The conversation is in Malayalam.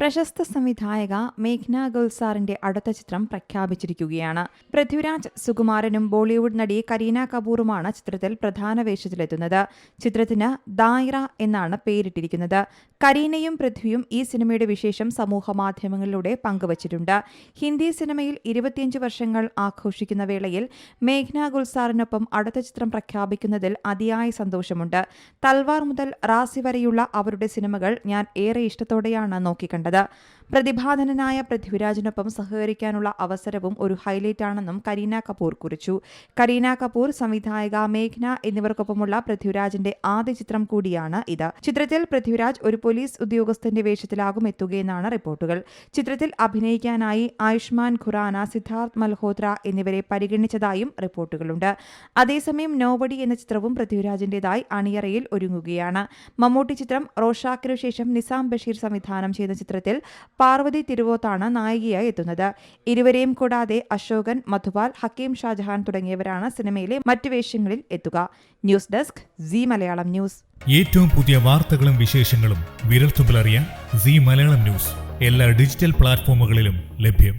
പ്രശസ്ത സംവിധായക മേഘ്ന ഗുൽസാറിന്റെ അടുത്ത ചിത്രം പ്രഖ്യാപിച്ചിരിക്കുകയാണ്. പൃഥ്വിരാജ് സുകുമാരനും ബോളിവുഡ് നടി കരീന കപൂറുമാണ് ചിത്രത്തിൽ പ്രധാന വേഷത്തിലെത്തുന്നത്. ചിത്രത്തിന് ദായിറ എന്നാണ് പേരിട്ടിരിക്കുന്നത്. കരീനയും പൃഥ്വിയും ഈ സിനിമയുടെ വിശേഷം സമൂഹമാധ്യമങ്ങളിലൂടെ പങ്കുവച്ചിട്ടുണ്ട്. ഹിന്ദി സിനിമയിൽ 25 വർഷങ്ങൾ ആഘോഷിക്കുന്ന വേളയിൽ മേഘ്ന ഗുൽസാറിനൊപ്പം അടുത്ത ചിത്രം പ്രഖ്യാപിക്കുന്നതിൽ അതിയായ സന്തോഷമുണ്ട്. തൽവാർ മുതൽ റാസി വരെയുള്ള അവരുടെ സിനിമകൾ ഞാൻ ഏറെ ഇഷ്ടത്തോടെയാണ് നോക്കിക്കണ്ടത്. പ്രതിഭാധനനായ പൃഥ്വിരാജിനൊപ്പം സഹകരിക്കാനുള്ള അവസരവും ഒരു ഹൈലൈറ്റാണെന്നും കരീന കപൂർ കുറിച്ചു. കരീന കപൂർ, സംവിധായക മേഘ്ന എന്നിവർക്കൊപ്പമുള്ള പൃഥ്വിരാജിന്റെ ആദ്യ ചിത്രം കൂടിയാണ് ഇത്. ചിത്രത്തിൽ പൃഥ്വിരാജ് ഒരു പോലീസ് ഉദ്യോഗസ്ഥന്റെ വേഷത്തിലാകും എത്തുകയെന്നാണ് റിപ്പോർട്ടുകൾ. ചിത്രത്തിൽ അഭിനയിക്കാനായി ആയുഷ്മാൻ ഖുറാന, സിദ്ധാർത്ഥ് മൽഹോത്ര എന്നിവരെ പരിഗണിച്ചതായും റിപ്പോർട്ടുകളുണ്ട്. അതേസമയം നോബഡി എന്ന ചിത്രവും പൃഥ്വിരാജിന്റേതായി അണിയറയിൽ ഒരുങ്ങുകയാണ്. മമ്മൂട്ടി ചിത്രം റോഷാക്കിനു ശേഷം നിസാം ബഷീർ സംവിധാനം ചെയ്ത ചിത്രത്തിൽ പാർവതി തിരുവോത്താണ് നായികയായി എത്തുന്നത്. ഇരുവരെയും കൂടാതെ അശോകൻ, മധുപാൽ, ഹക്കീം ഷാജഹാൻ തുടങ്ങിയവരാണ് സിനിമയിലെ മറ്റു വേഷങ്ങളിൽ എത്തുക. News desk, Zee Malayalam news. ഏറ്റവും പുതിയ വാർത്തകളും വിശേഷങ്ങളും വിരൽത്തുമ്പിലറിയാൻ സീ മലയാളം ന്യൂസ് എല്ലാ ഡിജിറ്റൽ പ്ലാറ്റ്ഫോമുകളിലും ലഭ്യം.